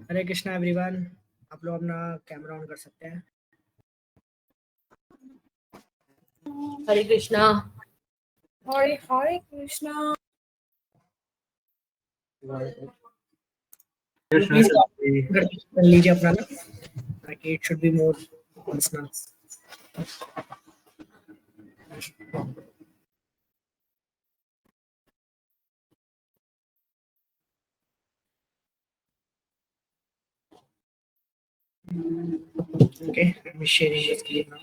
हरे Krishna everyone. आप लोग अपना कैमरा ऑन कर सकते हैं। हरे कृष्णा। हरे हरे कृष्णा। प्लीज कर लीजिए अपना ना, ताकि it should be more personal. Okay, let me share the screen now.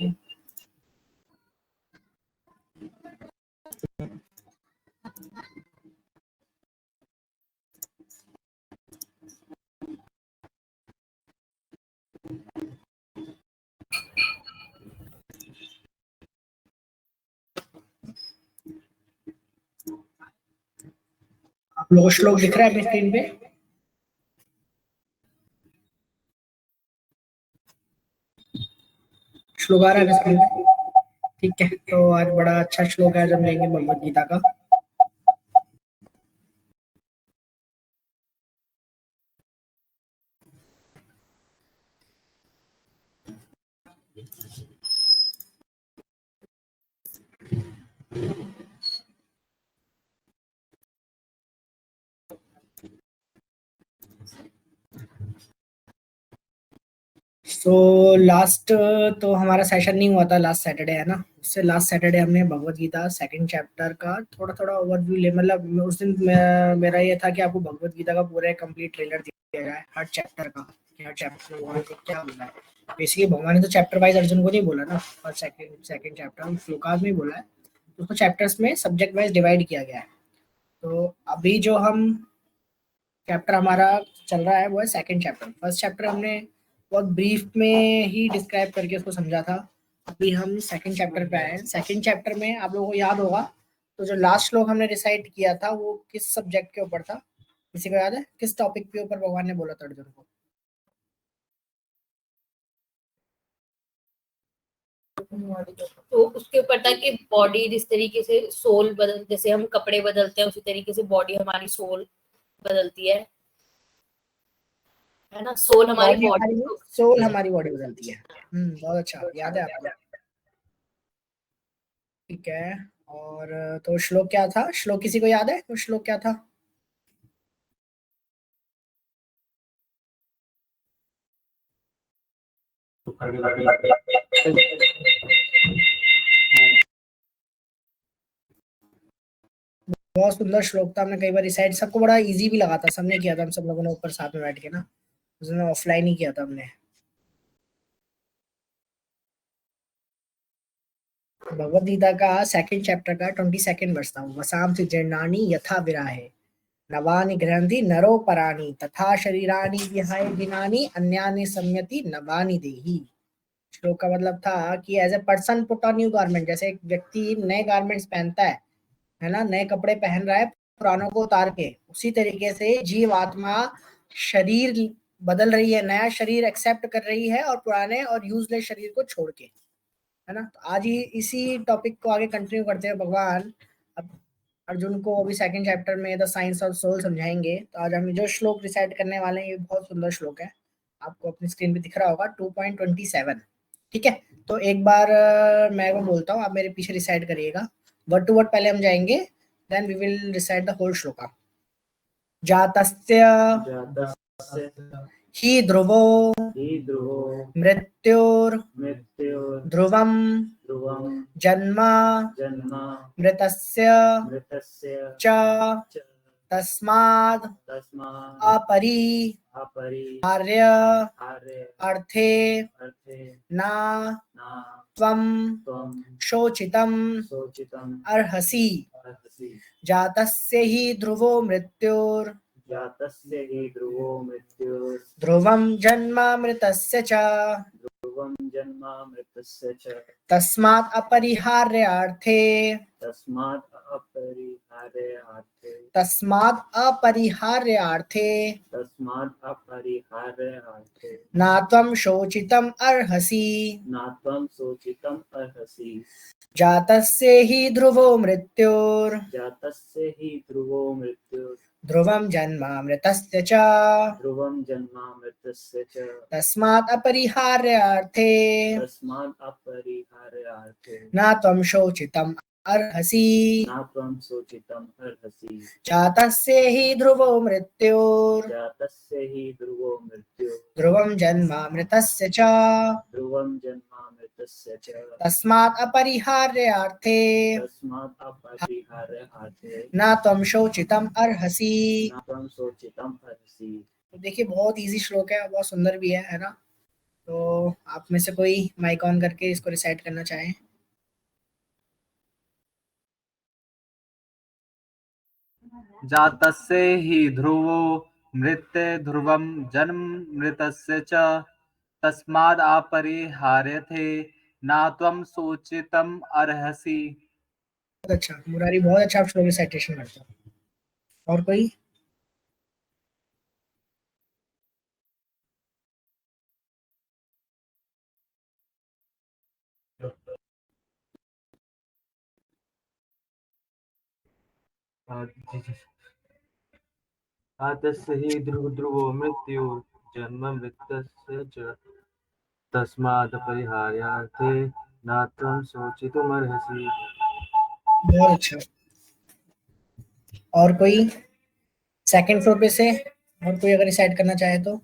आप लोगों को श्लोक दिख रहा है अपनी स्क्रीन पे? श्लोक आ रहा है स्क्रीन पे? ठीक है, तो आज बड़ा अच्छा श्लोक है, जब लेंगे भगवत गीता का। लास्ट तो हमारा सेशन नहीं हुआ था, लास्ट सैटरडे है ना। उससे लास्ट सैटरडे हमने भगवत गीता सेकंड चैप्टर का थोड़ा थोड़ा ओवरव्यू ले, मतलब उस दिन मेरा ये था कि आपको भगवत गीता का पूरा कंप्लीट ट्रेलर दिया जाए हर चैप्टर का, कि हर चैप्टर में भगवान को क्या बोला है। बेसिकली भगवान ने तो चैप्टर वाइज अर्जुन को नहीं बोला ना, और सेकंड चैप्टर श्लोकाज में बोला है, उसको चैप्टर्स में सब्जेक्ट वाइज डिवाइड किया गया है। तो अभी जो हम चैप्टर हमारा चल रहा है वो है सेकंड चैप्टर। फर्स्ट चैप्टर हमने बहुत ब्रीफ में ही डिस्क्राइब करके उसको समझा था। अभी हम सेकंड चैप्टर पे आए हैं। सेकंड चैप्टर में आप लोगों को याद होगा, तो जो लास्ट श्लोक हमने रिसाइट किया था वो किस सब्जेक्ट के ऊपर था? किसी को याद है किस टॉपिक के ऊपर भगवान ने बोला था अर्जुन को? तो उसके ऊपर था कि बॉडी जिस तरीके से सोल बदल, जैसे हम कपड़े बदलते हैं उसी तरीके से बॉडी हमारी सोल बदलती है ना। सोल हमारी बॉडी बदलती है। बहुत अच्छा, याद है आपको? ठीक है। और तो श्लोक क्या था? श्लोक किसी को याद है तो श्लोक क्या था? बहुत सुंदर श्लोक था, हमने कई बार रिसाइट, सबको बड़ा इजी भी लगा था, सबने किया था, हम सब लोगों ने ऊपर साथ में बैठ के ना, उसने ऑफलाइन ही किया था हमने। भगवद गीता का सेकंड चैप्टर का 22nd वर्ष था। वसाम से जीर्णानि यथा विराहे नवानि गृहन्ति नरो पराणि तथा शरीरानि विहाय दिनानि अन्यानि संयति नवानि देहि। श्लोक का मतलब था कि as a person put on new garment, जैसे एक व्यक्ति नए गारमेंट्स पहनता है ना, नए कपड़े पहन रहा है पुरानों को उतार के, उसी तरीके से जीव आत्मा शरीर बदल रही है, नया शरीर एक्सेप्ट कर रही है और पुराने और यूजलेस शरीर को छोड़ के, है ना। तो आज ही इसी टॉपिक को आगे कंटिन्यू करते हैं। भगवान अब अर्जुन को अभी सेकंड चैप्टर में द साइंस ऑफ सोल समझाएंगे। तो आज हम जो श्लोक रिसाइट करने वाले हैं ये बहुत सुंदर श्लोक है, आपको अपनी स्क्रीन पे दिख रहा होगा, 2.27। ठीक है, तो एक बार मैं वो बोलता हूँ, आप मेरे पीछे रिसाइट करिएगा, वर्ड टू वर्ड पहले हम जाएंगे, then we will recite the whole shloka. जातस्य ही ध्रुवो मृत्योर ध्रुवम जन्म मृतस्य च तस्माद् अपरिहार्य अर्थे न त्वं शोचितम् अर्हसि जातस्य हि ध्रुवो मृत्योर ध्रुवं जन्म मृतस्य च तस्मात् अपरिहार्यार्थे न त्वं शोचितम् अर्हसि जातस्य हि ध्रुवो मृत्योर ध्रुवं जन्मामृतस्य च ध्रुवं जन्मामृतस्य च तस्मात् अपरिहार्यार्थे तस्मात् अपरिहार्यार्थे न त्वं शोचितुम् अर्हसि न त्वं शोचितुम् अर्हसि जातस्य हि ध्रुवो मृत्युर् जातस्य हि ध्रुवो मृत्युः ध्रुवं जन्मामृतस्य च ध्रुवं जन्मामृतस्य च तस्मात् अपरिहार्यार्थे तस्मात् अपरिहार्यार्थे न त्वं शोचितुम् अर्हसि। न त्वं शोचितुम् अर्हसि। तो देखिए बहुत इजी श्लोक है, बहुत सुंदर भी है ना। तो आप में से कोई माइक ऑन करके इसको रिसाइट करना चाहे? जातस्य हि ध्रुवो मृत्युः ध्रुवं जन्मामृतस्य च तस्माद् अपरिहार्यते न त्वं शोचितुम् अर्हसि। बहुत अच्छा मुरारी, बहुत अच्छा आप श्लोक रिसाइटेशन करते हो। और कोई? जातस्य हि ध्रुवो मृत्युः जन्मामृतस्य च तस्माद् अपरिहार्यार्थे न त्वं शोचितुम् अर्हसि। बहुत अच्छा। और कोई सेकंड फ्लोर पे से और कोई अगर रिसाइट करना चाहे तो?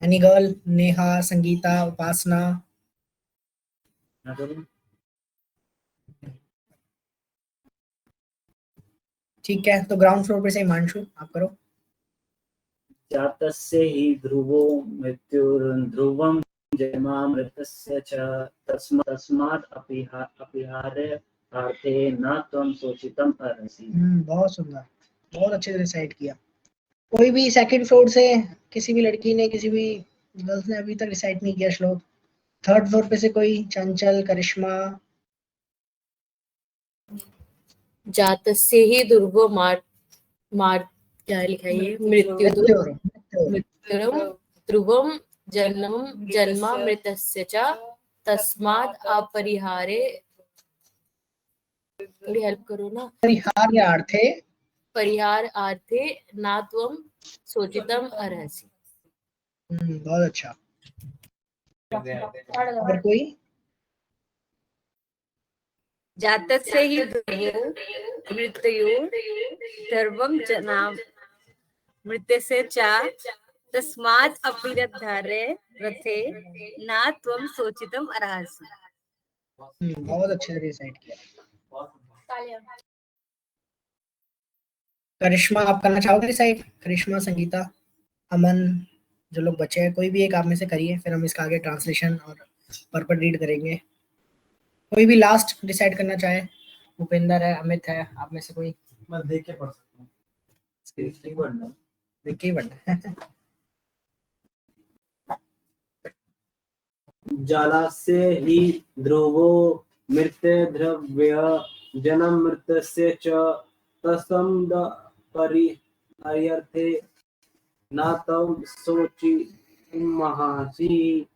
Any girl? नेहा, संगीता, उपासना? ठीक है, तो ग्राउंड फ्लोर पे से हिमांशु आप करो। जातस्य हि ध्रुवो मृत्युर्ध्रुवं जन्मामृतस्य च तस्मात् अपरिहार्यार्थे न त्वं शोचितुम् अर्हसि। बहुत सुंदर, बहुत अच्छे से रिसाइट किया। कोई भी सेकंड फ्लोर से किसी भी लड़की ने, किसी भी गर्ल्स ने अभी तक रिसाइट नहीं किया श्लोक? थर्ड फ्लोर पे से कोई? चंचल, करिश्मा? जातस्य हि ध्रुवो क्या लिखा है ये? मृत्युः ध्रुवं जन्मामृतस्य च तस्मात् अपरिहारे, थोड़ी हेल्प करो ना। परिहार्यार्थे न त्वं शोचितुम् अर्हसि। बहुत अच्छा। और कोई? जातस्य हि ध्रुवो मृत्युः ध्रुवं जन्मामृतस्य च तस्मात् अपरिहार्यार्थे न त्वं शोचितुम् अर्हसि। बहुत अच्छे से रिसाइट किया। करिश्मा आप करना चाहोगे रिसाइट? करिश्मा, संगीता, अमन, जो लोग बचे हैं कोई भी एक आप में से करिए, फिर हम इसका आगे ट्रांसलेशन और पर्पट रीड करेंगे। कोई भी लास्ट डिसाइड करना चाहे? भूपेंद्र है, अमित है, आप में से कोई? मैं देख के पढ़ सकता हूँ। देख के ही पढ़ना। जातस्य हि ध्रुवो मृत्युर्ध्रुवं जन्मामृतस्य च तस्माद् अपरिहार्यार्थे न त्वं शोचितुम् अर्हसि।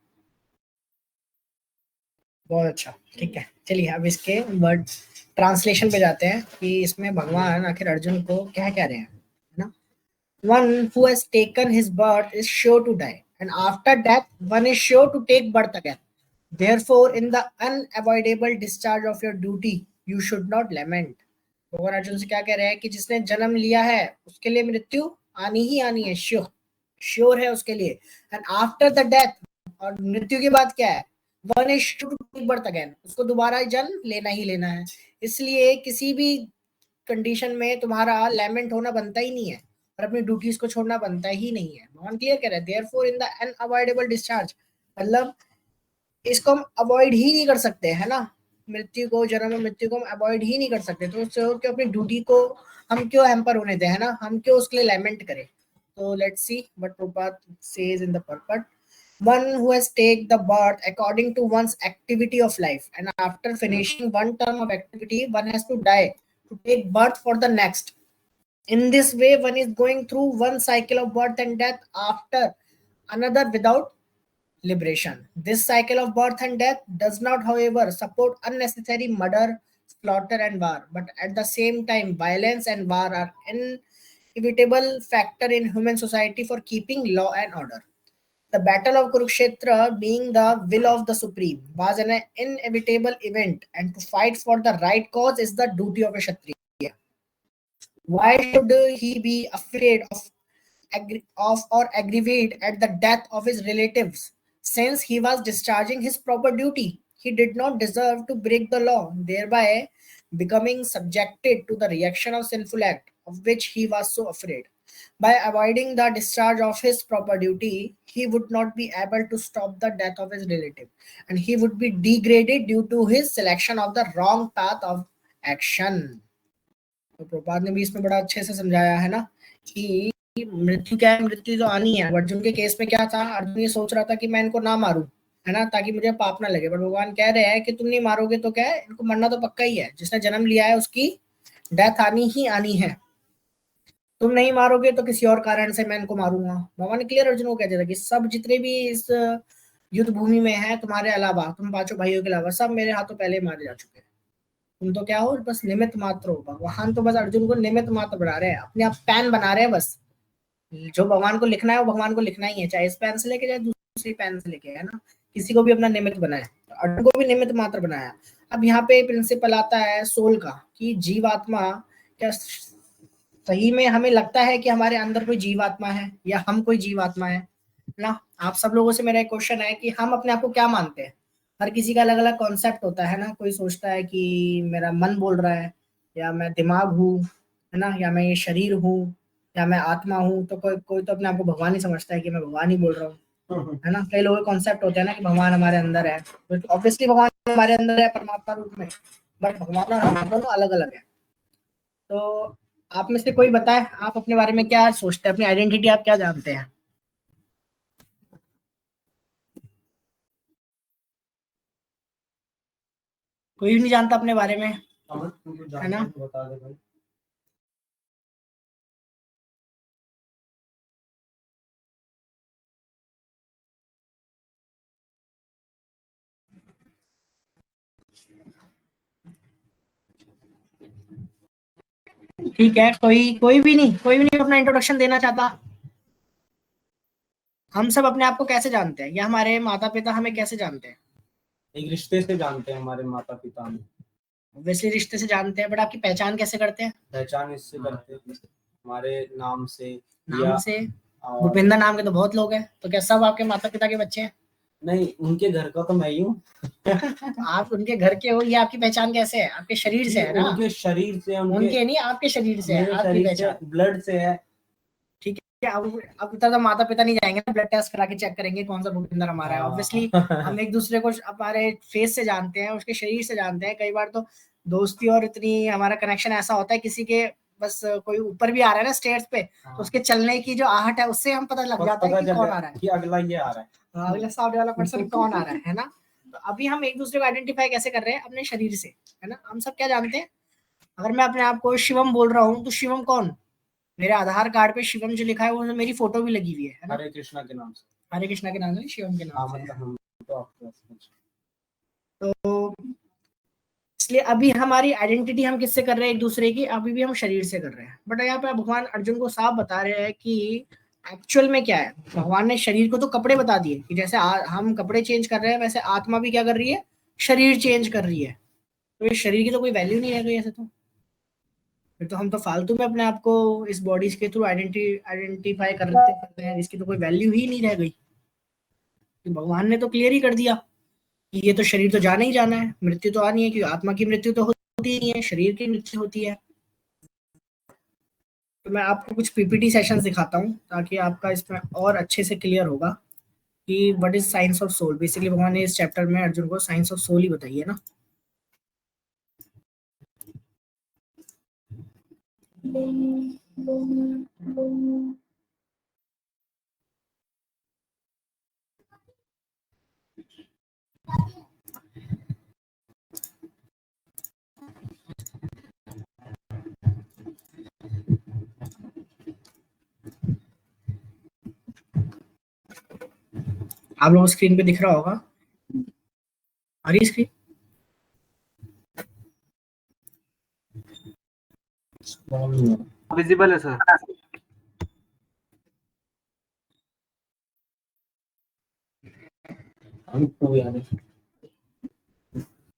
बहुत अच्छा, ठीक है। चलिए अब इसके वर्ड ट्रांसलेशन पे जाते हैं कि इसमें भगवान आखिर अर्जुन को क्या कह रहे हैं, है ना। One who has taken his birth is sure to die, and after death, one is sure to take birth again. Therefore, in the unavoidable discharge of your duty, you should not lament. भगवान अर्जुन से क्या कह रहे हैं कि जिसने जन्म लिया है उसके लिए मृत्यु आनी ही आनी है, श्योर है उसके लिए। एंड आफ्टर द डेथ, और मृत्यु के बाद क्या है? One is to take birth again, उसको दोबारा जन्म लेना ही लेना है। इसलिए किसी भी कंडीशन में तुम्हारा लैमेंट होना बनता ही नहीं है और अपनी ड्यूटीज को छोड़ना बनता ही नहीं है। भगवान क्लियर कह रहे हैं, therefore in the unavoidable discharge, मतलब इसको हम अवॉइड ही नहीं कर सकते, है ना। मृत्यु को, जन्म और मृत्यु को हम अवॉइड ही नहीं कर सकते, तो उससे क्यों अपनी ड्यूटी को हम क्यों हैम्पर होने दें, है ना, हम क्यों उसके लिए लैमेंट करें। तो let's see what Prabhupada says in the पर्पट। One who has taken the birth according to one's activity of life, and after finishing one term of activity, one has to die to take birth for the next. In this way, one is going through one cycle of birth and death after another without liberation. This cycle of birth and death does not, however, support unnecessary murder, slaughter and war, but at the same time, violence and war are inevitable factor in human society for keeping law and order. The Battle of Kurukshetra, being the will of the Supreme, was an inevitable event, and to fight for the right cause is the duty of a Kshatriya. Why should he be afraid of or aggrievate at the death of his relatives, since he was discharging his proper duty? He did not deserve to break the law, thereby becoming subjected to the reaction of sinful act of which he was so afraid. By avoiding the discharge of his proper duty, he would not be able to stop the death of his relative, and he would be degraded due to his selection of the wrong path of action. तो प्रभुपाद ने भी इसमें बड़ा अच्छे से समझाया है ना कि मृत्यु क्या है, मृत्यु तो आनी है। अर्जुन के केस में क्या था, अर्जुन ये सोच रहा था कि मैं इनको ना मारूं, है ना, ताकि मुझे पाप ना लगे, पर भगवान कह रहे हैं कि तुम नहीं मारोगे तो क्या है, इनको मरना तो पक्का ही है, जिसने जन्म लिया है उसकी डेथ आनी ही आनी है। तुम नहीं मारोगे तो किसी और कारण से मैं इनको मारूंगा। भगवान क्लियर अर्जुन को कहते थे कि सब जितने भी इस युद्ध भूमि में है तुम्हारे अलावा, तुम पांचों भाइयों के अलावा, सब मेरे हाथों पहले मारे जा चुके हैं। तुम तो क्या हो, बस निमित्त मात्र हो। भगवान तो बस अर्जुन को निमित्त मात्र बना रहे हैं, अपने आप पेन बना रहे हैं। बस जो भगवान को लिखना है वो भगवान को लिखना ही है, चाहे इस पेन से लेके चाहे दूसरी पेन से लेके, है ना। किसी को भी अपना निमित्त बनाया, तो अर्जुन को भी निमित्त मात्र बनाया। अब यहाँ पे प्रिंसिपल आता है सोल का, कि जीवात्मा, क्या सही में हमें लगता है कि हमारे अंदर कोई जीवात्मा है या हम कोई जीवात्मा है ना। आप सब लोगों से मेरा एक क्वेश्चन है कि हम अपने आप को क्या मानते हैं। हर किसी का अलग अलग कॉन्सेप्ट होता है ना। कोई सोचता है कि मेरा मन बोल रहा है, या मैं दिमाग हूँ, है ना, या मैं ये शरीर हूँ, या मैं आत्मा हूँ। तो कोई तो अपने आप को भगवान ही समझता है कि मैं भगवान ही बोल रहा हूँ, है ना। कई लोगों के कॉन्सेप्ट होते हैं ना कि भगवान हमारे अंदर है, तो ऑब्वियसली भगवान हमारे अंदर है परमात्मा रूप में, बट भगवान और हम दोनों अलग अलग है। तो आप में से कोई बताए, आप अपने बारे में क्या सोचते हैं, अपनी आइडेंटिटी आप क्या जानते हैं? कोई भी नहीं जानता अपने बारे में, है ना। बता दे भाई। ठीक है, कोई भी नहीं अपना इंट्रोडक्शन देना चाहता। हम सब अपने आप को कैसे जानते हैं, या हमारे माता पिता हमें कैसे जानते हैं? एक रिश्ते से जानते हैं हमारे माता पिता में। वैसे रिश्ते से जानते हैं, बट आपकी पहचान कैसे करते हैं? पहचान इससे करते हैं हमारे नाम से। नाम से? भूपेंद्र नाम के तो बहुत लोग हैं, तो क्या सब आपके माता पिता के बच्चे हैं? नहीं, उनके घर का तो मैं ही हूँ। आप उनके घर के हो, ये आपकी पहचान कैसे है? आपके शरीर से है ना। उनके शरीर से, उनके नहीं, आपके शरीर से है आपकी पहचान, ब्लड से है। ठीक है। अब तो माता पिता नहीं जाएंगे ना, ब्लड टेस्ट करा के चेक करेंगे कौन सा भूपेंद्र हमारा है। ऑब्वियसली हम एक दूसरे को हमारे फेस से जानते हैं, उसके शरीर से जानते हैं। कई बार तो दोस्ती और इतनी हमारा कनेक्शन ऐसा होता है, किसी के बस कोई ऊपर भी आ रहा है ना स्टेयर्स पे, तो उसके चलने की जो आहट है उससे हम पता लग जाता है कि कौन आ रहा है, कि अगला ये आ रहा है, अगला सामने वाला पर्सन कौन आ रहा है ना। तो अभी हम एक दूसरे को आइडेंटिफाई कैसे कर रहे हैं? अपने शरीर से, है ना। हम सब क्या जानते हैं, अगर मैं अपने आप को शिवम बोल रहा हूँ, तो शिवम कौन? मेरे आधार कार्ड पे शिवम जो लिखा है वो मेरी फोटो भी लगी हुई है ना। हरे कृष्णा के नाम से, हरे कृष्णा के नाम से, शिवम के नाम से। मतलब हम तो आपको तो इसलिए अभी हमारी आइडेंटिटी हम किससे कर रहे हैं एक दूसरे की? अभी भी हम शरीर से कर रहे हैं। बट यहाँ पे भगवान अर्जुन को साफ बता रहे हैं कि एक्चुअल में क्या है। भगवान ने शरीर को तो कपड़े बता दिए कि जैसे हम कपड़े चेंज कर रहे हैं, वैसे आत्मा भी क्या कर रही है, शरीर चेंज कर रही है। तो ये शरीर की तो कोई वैल्यू नहीं रह गई ऐसे तो। फिर तो हम तो फालतू में अपने आप को इस बॉडी के थ्रू आइडेंटिफाई करते हैं, इसकी तो कोई वैल्यू ही नहीं रह गई। तो भगवान ने तो क्लियर ही कर दिया कि ये तो शरीर तो जाना ही जाना है, मृत्यु तो आनी है, क्योंकि आत्मा की मृत्यु तो होती नहीं है, शरीर की मृत्यु होती है। तो मैं आपको कुछ पीपीटी सेशंस दिखाता हूँ ताकि आपका इसमें और अच्छे से क्लियर होगा कि what is science of soul. Basically भगवान ने इस चैप्टर में अर्जुन को साइंस ऑफ सोल ही बताई है ना। आप लोगों को स्क्रीन पे दिख रहा होगा, आ रही स्क्रीन? विजिबल है सर।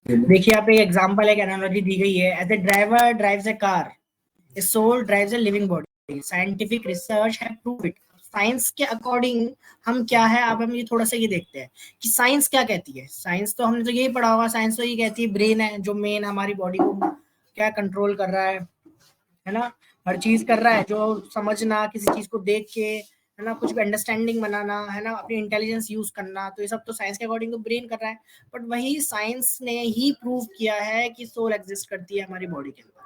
देखिए यहाँ पे एग्जांपल एक एनालॉजी दी गई है, as a driver drives a car, a soul drives a living body, scientific research have prove it. Science के अकॉर्डिंग हम क्या है, अब हम ये थोड़ा सा ये देखते हैं कि साइंस क्या कहती है। साइंस तो हमने तो यही पढ़ा होगा, साइंस तो ये कहती है ब्रेन है जो मेन हमारी बॉडी को क्या कंट्रोल कर रहा है ना, हर चीज कर रहा है, जो समझना, किसी चीज को देख के, है ना, कुछ भी अंडरस्टैंडिंग बनाना, है ना, अपनी इंटेलिजेंस यूज करना, तो ये सब तो साइंस के अकॉर्डिंग तो ब्रेन कर रहा है। बट वही साइंस ने ही प्रूव किया है कि सोल एग्जिस्ट करती है हमारी बॉडी के अंदर।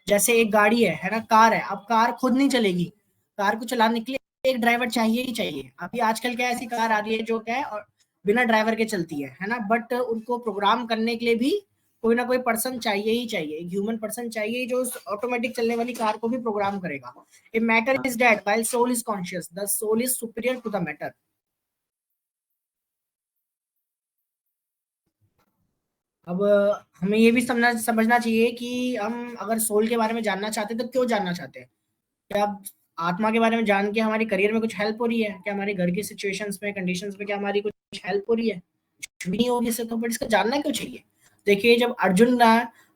जैसे एक गाड़ी है ना, कार है, अब कार खुद नहीं चलेगी, कार को चलाने के लिए एक ड्राइवर चाहिए ही चाहिए। अभी आजकल क्या ऐसी कार आ रही है जो क्या है और बिना ड्राइवर के चलती है ना, बट उनको प्रोग्राम करने के लिए भी कोई ना कोई पर्सन चाहिए ही चाहिए, एक ह्यूमन पर्सन चाहिए जो उस ऑटोमेटिक चलने वाली कार को भी प्रोग्राम करेगा। A matter is dead while soul is conscious, the soul is superior to the matter. अब हमें ये भी समझना चाहिए कि हम अगर सोल के बारे में जानना चाहते हैं तो क्यों जानना चाहते हैं। क्या आत्मा के बारे में जान के हमारी करियर में कुछ हेल्प हो रही है, क्या हमारे घर की सिचुएशंस में, कंडीशंस में क्या हमारी कुछ हेल्प हो रही है? कुछ भी नहीं होगी इससे तो, बट इसका जानना क्यों चाहिए? देखिए जब अर्जुन ना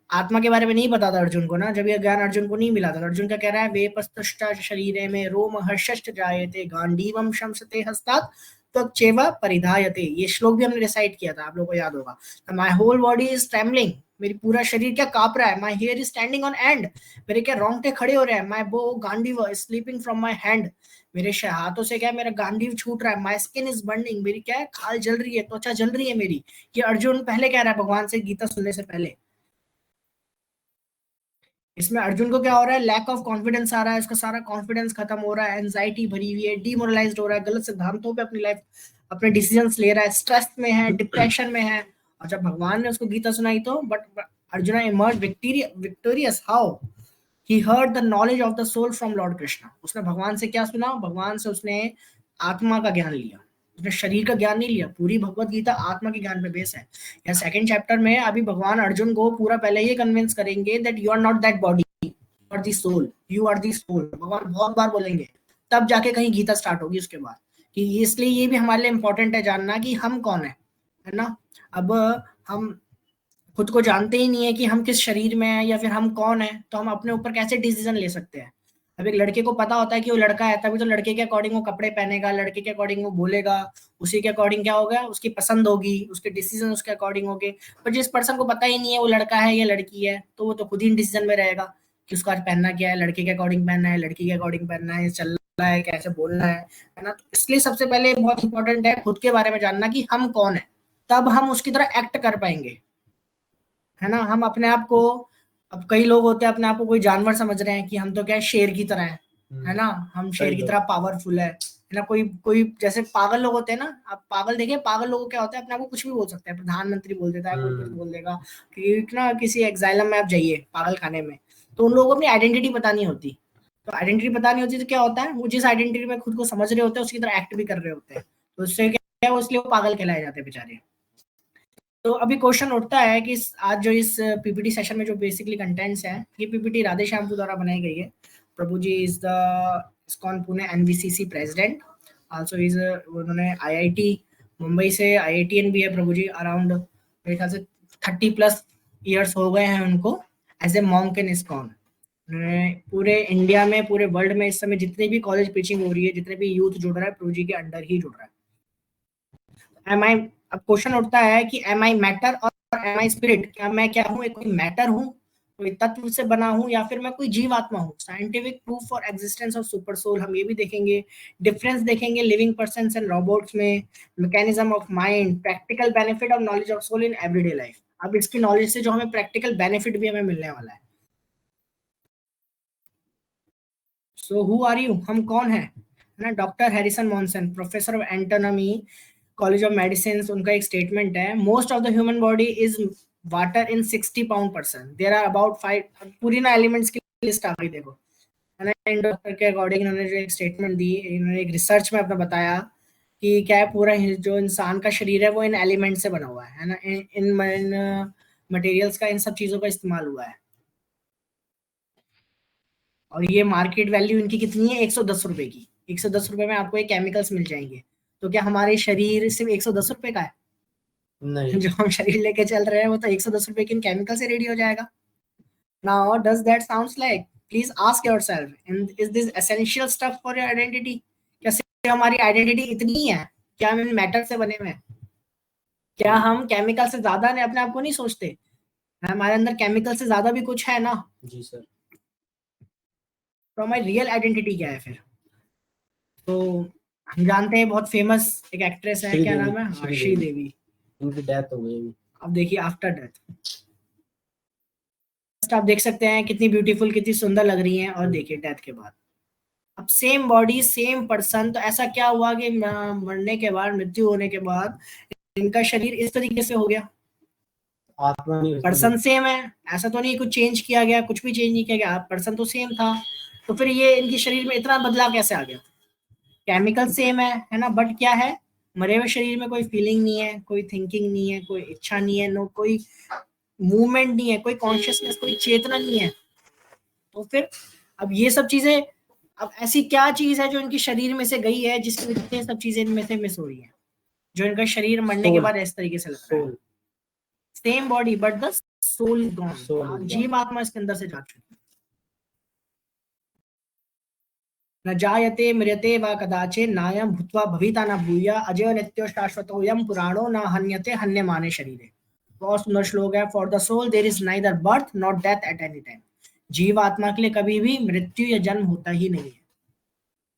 आत्मा के बारे में नहीं पता था अर्जुन को ना, जब ये ज्ञान अर्जुन को नहीं मिला था, अर्जुन क्या कह रहा है, वेपस्तुष्टा शरीरे में रोम हर्षश्च जायते गांडीवम शमसते हस्तात् त्वक्चैव परिधायते। ये श्लोक भी हमने रिसाइट किया था, आप लोगों को याद होगा। My whole body is trembling, मेरी पूरा शरीर क्या कांप रहा है। My hair is standing on end, मेरे क्या रोंगटे खड़े हो रहे हैं। My bow Gandiva is slipping from my hand, मेरे हाथों से क्या मेरा गांडीव छूट रहा है। माय स्किन इज बर्निंग, मेरी क्या है खाल जल रही है, त्वचा जल रही है मेरी। ये अर्जुन पहले कह रहा है भगवान से गीता सुनने से पहले। इसमें अर्जुन को क्या हो रहा है, लैक ऑफ कॉन्फिडेंस आ रहा है, उसका सारा कॉन्फिडेंस खत्म हो रहा है, एंजाइटी भरी हुई है, डिमोरलाइज्ड हो रहा है, गलत सिद्धांतों पे अपनी लाइफ अपने डिसीजंस ले रहा है, स्ट्रेस में है, डिप्रेशन में है। और जब भगवान ने उसको गीता सुनाई तो but Arjun emerge victorious how he heard the knowledge of the soul from lord Krishna. उसने भगवान से क्या सुना, भगवान से उसने आत्मा का ज्ञान लिया, उसने शरीर का ज्ञान नहीं लिया। पूरी भगवत गीता आत्मा के ज्ञान पे बेस है। या सेकंड चैप्टर में अभी भगवान अर्जुन को पूरा पहले ये कन्विंस करेंगे that you are not that body, you are the soul, you are the soul. भगवान बहुत बार बोलेंगे, तब जाके कहीं गीता स्टार्ट होगी उसके बाद। कि इसलिए ये भी हमारे लिए इंपॉर्टेंट है जानना कि हम कौन है ना। अब हम खुद को जानते ही नहीं है कि हम किस शरीर में है या फिर हम कौन है, तो हम अपने ऊपर कैसे डिसीजन ले सकते हैं। अब एक लड़के को पता होता है कि वो लड़का है, तभी तो लड़के के अकॉर्डिंग वो कपड़े पहनेगा, लड़के के अकॉर्डिंग वो बोलेगा, उसी के अकॉर्डिंग क्या होगा, उसकी पसंद होगी, उसके डिसीजन उसके अकॉर्डिंग होंगे। पर जिस पर्सन को पता ही नहीं है वो लड़का है या लड़की है, तो वो तो खुद ही डिसीजन में रहेगा कि उसका पहनना क्या है, लड़के के अकॉर्डिंग पहनना है, लड़की के अकॉर्डिंग पहनना है, चलना है, कैसे बोलना है ना। तो इसलिए सबसे पहले बहुत इंपॉर्टेंट है खुद के बारे में जानना कि हम कौन है, तब हम उसकी तरह एक्ट कर पाएंगे, है ना। हम अपने आप को, अब कई लोग होते हैं अपने आप को कोई जानवर समझ रहे हैं कि हम तो क्या है शेर की तरह है ना, हम शेर की तरह पावरफुल है ना। कोई कोई जैसे पागल लोग होते हैं ना, आप पागल देखिए, पागल लोगों क्या होता है, अपने आप को कुछ भी बोल सकते हैं, प्रधानमंत्री बोल देता है, कोई कुछ बोल देगा कि ना किसी एग्जाइलम में आप जाइए पागल खाने में, तो उन लोगों को अपनी आइडेंटिटी पता नहीं होती। तो आइडेंटिटी पता नहीं होती तो क्या होता है, वो जिस आइडेंटिटी में खुद को समझ रहे होते हैं उसकी तरह एक्ट भी कर रहे होते हैं, तो उससे क्या है, इसलिए वो पागल कहलाए जाते हैं बेचारे। तो अभी क्वेश्चन उठता है कि आज जो इस पीपीटी सेशन में जो बेसिकली कंटेंट्स हैं, ये पीपीटी राधे श्याम द्वारा बनाई गई है। Prabhu ji is the ISKCON Pune NVCC president, also is उन्होंने आईआईटी मुंबई से आईआईटीएन भी है प्रभु जी, अराउंड मेरे ख्याल से 30+ ईयर्स हो गए हैं उनको as a monk in ISKCON. पूरे इंडिया में, पूरे वर्ल्ड में इस समय जितने भी कॉलेज प्रीचिंग हो रही है, जितने भी यूथ जुड़ रहा है, प्रभु जी के अंडर ही जुड़ रहा है। एम आई, अब क्वेश्चन उठता है कि एम आई मैटर और एम आई स्पिरिट, क्या मैं क्या हूँ, एक कोई मैटर हूँ, कोई तत्व से बना हूँ, या फिर मैं कोई जीवात्मा हूँ। Scientific proof for existence of super soul हम ये भी देखेंगे, डिफरेंस देखेंगे लिविंग पर्सन्स एंड रोबोट्स में, mechanism of mind, practical benefit of knowledge of soul in everyday life. अब इसकी नॉलेज से जो हमें प्रैक्टिकल बेनिफिट भी हमें मिलने वाला है। सो हु आर यू, हम कौन है ना। Doctor Harrison Monson, professor of anatomy, college of medicine, उनका एक स्टेटमेंट है, most of the human body is water in 60 pound percent, there are about 5, पूरी ना एलिमेंट्स की लिस्ट आ गई देखो, है ना। इन डॉक्टर के अकॉर्डिंग इन्होंने जो एक स्टेटमेंट दी, इन्होंने एक रिसर्च में अपना बताया कि क्या है, पूरा जो इंसान का शरीर है वो इन एलिमेंट से बना हुआ है ना, इन मटेरियल्स का, इन सब चीजों का इस्तेमाल हुआ है। और ये मार्केट वैल्यू इनकी कितनी है, 110 रुपए की। 110 रुपए में आपको ये केमिकल्स मिल जाएंगे। तो क्या हमारे शरीर सिर्फ 110 रुपए का है? नहीं। जो हम शरीर लेके चल रहे हैं वो तो 110 रुपए के केमिकल से रेडी हो जाएगा। Now does that sounds like, please ask yourself, is this essential stuff for your identity? क्या सिर्फ हमारी आइडेंटिटी इतनी ही है? क्या हम इन मैटर से बने हुए हैं? क्या हम केमिकल से ज्यादा ने अपने आप को नहीं सोचते? हमारे अंदर केमिकल से ज्यादा भी कुछ है ना। जी सर। तो हमारी रियल आइडेंटिटी क्या है फिर? तो हम जानते हैं बहुत फेमस एक एक्ट्रेस है, क्या नाम है, श्रीदेवी। उनकी डेथ हो गई अभी। अब देखिए आफ्टर डेथ आप देख सकते हैं कितनी ब्यूटीफुल, कितनी सुंदर लग रही हैं, और देखिए डेथ के बाद अब सेम बॉडी सेम पर्सन। तो ऐसा क्या हुआ कि मरने के बाद, मृत्यु होने के बाद इनका शरीर इस तरीके से हो गया? आत्मा नहीं, पर्सन सेम है, ऐसा तो नहीं कुछ चेंज किया गया, कुछ भी चेंज नहीं किया गया, पर्सन तो सेम था। तो फिर ये इनके शरीर में इतना बदलाव कैसे आ गया? केमिकल सेम है ना, बट क्या है, मरे हुए शरीर में कोई फीलिंग नहीं है, कोई थिंकिंग नहीं है, कोई इच्छा नहीं है, नो कोई मूवमेंट नहीं है, कोई कॉन्शियसनेस, कोई चेतना नहीं है। तो फिर अब ये सब चीजें, अब ऐसी क्या चीज है जो इनके शरीर में से गई है जिसकी वजह से ये सब चीजें इनमें से मिस हो रही है, जो इनका शरीर मरने के बाद इस तरीके से लग रहा है? Same body but the soul is gone. जीव आत्मा इसके अंदर से जा चुकी है। न जायते म्रियते वा कदाचित् नायं भूत्वा भविता न भूया अजयो नित्यो शाश्वतोऽयं पुराणो न हन्यते हन्यमाने शरीरे। बहुत सुंदर श्लोक है। For the soul there is neither birth not death at any time. जीवात्मा के लिए कभी भी मृत्यु या जन्म होता ही नहीं है।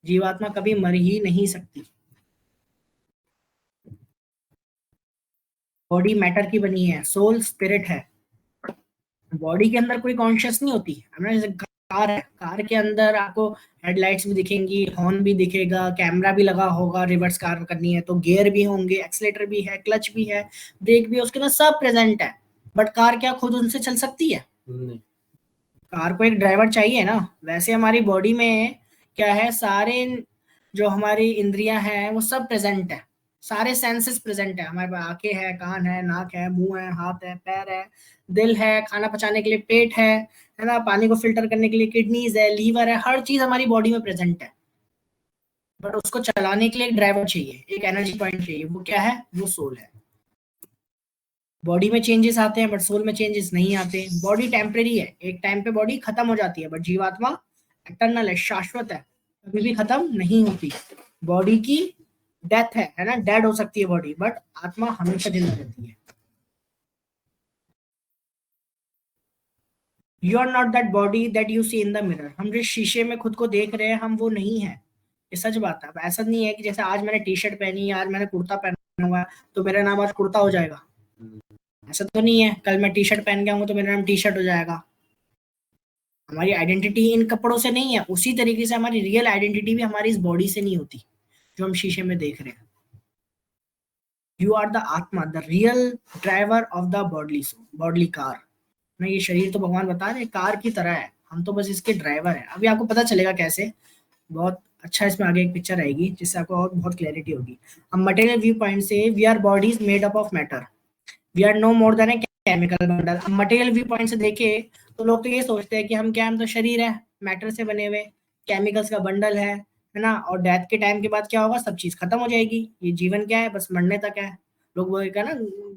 जीवात्मा कभी मर ही नहीं सकती। बॉडी मैटर की बनी है, सोल स्पिरिट है। बॉडी के अंदर कोई कॉन्शियस नहीं होती है। जैसे कार है, कार के अंदर आपको हेडलाइट्स भी दिखेंगी, हॉर्न भी दिखेगा, कैमरा भी लगा होगा, रिवर्स कार करनी है तो गियर भी होंगे, एक्सीलेटर भी है, क्लच भी है, ब्रेक भी है, उसके अंदर सब प्रेजेंट है। बट कार क्या खुद उनसे चल सकती है? नहीं। कार को एक ड्राइवर चाहिए ना। वैसे हमारी बॉडी में क्या है, सारे जो हमारी इंद्रियां हैं वो सब प्रेजेंट है, सारे सेंसेस प्रेजेंट है। हमारे पास आंखें है, कान है, नाक है, मुंह है, हाथ है, पैर है, दिल है, खाना पचाने के लिए पेट है ना, पानी को फिल्टर करने के लिए किडनीज है, लीवर है, हर चीज हमारी बॉडी में प्रेजेंट है। बट उसको चलाने के लिए एक ड्राइवर चाहिए, एक एनर्जी पॉइंट चाहिए। वो क्या है? वो सोल है। बॉडी में चेंजेस आते हैं बट सोल में चेंजेस नहीं आते। बॉडी टेम्परेरी है, एक टाइम पे बॉडी खत्म हो जाती है, बट जीवात्मा इटर्नल है, शाश्वत है, कभी भी खत्म नहीं होती। बॉडी की डेथ है ना, डेड हो सकती है बॉडी, बट आत्मा हमेशा जिंदा रहती है। You are not that body that you see in the mirror. हम जिस शीशे में खुद को देख रहे हैं हम वो नहीं है। ये सच बात है। अब ऐसा नहीं है कि जैसे आज मैंने टी शर्ट पहनी है, आज मैंने कुर्ता पहना हुआ है तो मेरा नाम आज कुर्ता हो जाएगा। ऐसा तो नहीं है कल मैं टी शर्ट पहन के आऊंगा तो मेरा नाम टी शर्ट हो जाएगा। हमारी आइडेंटिटी इन कपड़ों से नहीं है। उसी तरीके से हमारी रियल आइडेंटिटी भी हमारी इस बॉडी से नहीं होती जो हम शीशे में देख रहे हैं। यू आर द आत्मा, the real driver of the bodily car ना। ये शरीर तो भगवान बता रहे कार की तरह है, हम तो बस इसके ड्राइवर है। अभी आपको पता चलेगा कैसे, बहुत अच्छा इसमें आगे एक पिक्चर आएगी जिससे आपको और बहुत क्लैरिटी होगी। हम मटेरियल व्यू पॉइंट से we are bodies made up of matter, we are no more than a chemical bundle. हम मटेरियल व्यू पॉइंट से देखे तो लोग तो ये सोचते हैं कि हम क्या, हम तो शरीर है, मैटर से बने हुए, केमिकल्स का बंडल है ना। और डेथ के टाइम के बाद क्या होगा, सब चीज खत्म हो जाएगी। ये जीवन क्या है, बस मरने तक है। लोग वो एक है ना,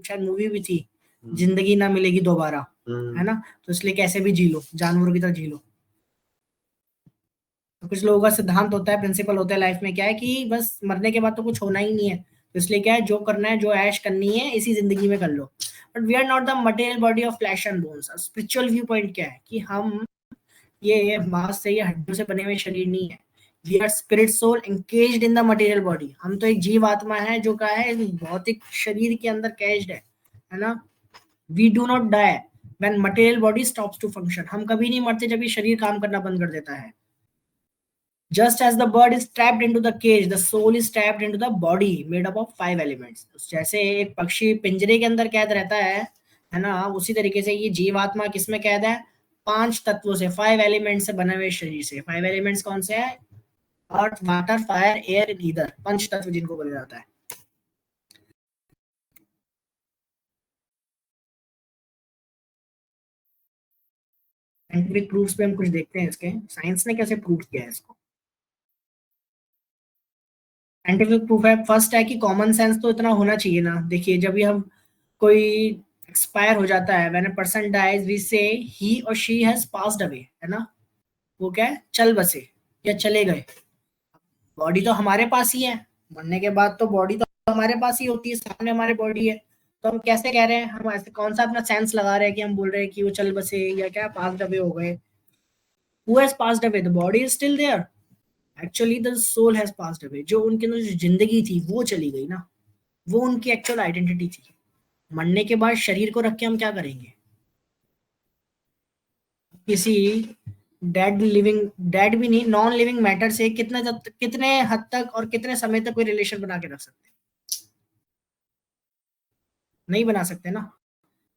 शायद मूवी भी थी, जिंदगी ना मिलेगी दोबारा, है ना। तो इसलिए कैसे भी जी लो, जानवरों की तरह जी लो। तो कुछ लोगों का सिद्धांत होता है, प्रिंसिपल होता है लाइफ में, क्या है कि बस मरने के बाद तो कुछ होना ही नहीं है, तो इसलिए क्या है, जो करना है, जो ऐश करनी है इसी जिंदगी में कर लो। But we are not the material body of flesh and bones. Spiritual view point क्या है कि हम ये मांस से या हड्डियों से बने हुए शरीर नहीं है। We are spirit soul encaged in the material body. हम तो एक जीव आत्मा है जो क्या है, भौतिक शरीर के अंदर कैज्ड है ना। We do not die when material body stops to function. हम कभी नहीं मरते जब ये शरीर काम करना बंद कर देता है। Just as the bird is trapped into the cage, the soul is trapped into the body made up of 5 elements. जैसे एक पक्षी पिंजरे के अंदर कैद रहता है ना, उसी तरीके से ये जीवात्मा किसमें कैद है, 5 तत्वों से, 5 एलिमेंट से बने हुए शरीर से। 5 एलिमेंट्स कौन से हैं? अर्थ, वाटर, फायर, एयर, ईथर, पंच तत्व जिनको बोला जाता है। साइंटिफिक प्रूफ्स पे हम कुछ देखते हैं इसके, साइंस ने कैसे प्रूव किया है इसको। साइंटिफिक प्रूफ है, फर्स्ट है कि कॉमन सेंस तो इतना होना चाहिए ना। देखिए जब भी हम कोई एक्सपायर हो जाता है, when a person dies we से ही और शी हैज पास्ड अवे, है ना, वो क्या है, चल बसे या चले गए। बॉडी तो हमारे पास ही है, मरने के बाद तो बॉडी तो हमारे पास ही होती है, सामने हमारे बॉडी है, तो हम कैसे कह रहे हैं, हम ऐसे कौन सा अपना सेंस लगा रहे हैं कि हम बोल रहे हैं कि वो चल बसे या क्या पास्ड अवे हो गए। Who has passed away, the body is still there, actually the soul has passed away. जो उनके अंदर जो जिंदगी थी वो चली गई ना, वो उनकी एक्चुअल आइडेंटिटी थी। मरने के बाद शरीर को रख के हम क्या करेंगे। किसी डेड भी नहीं, नॉन लिविंग मैटर से कितने हद तक और कितने समय तक कोई रिलेशन बना के रख सकते हैं, नहीं बना सकते ना।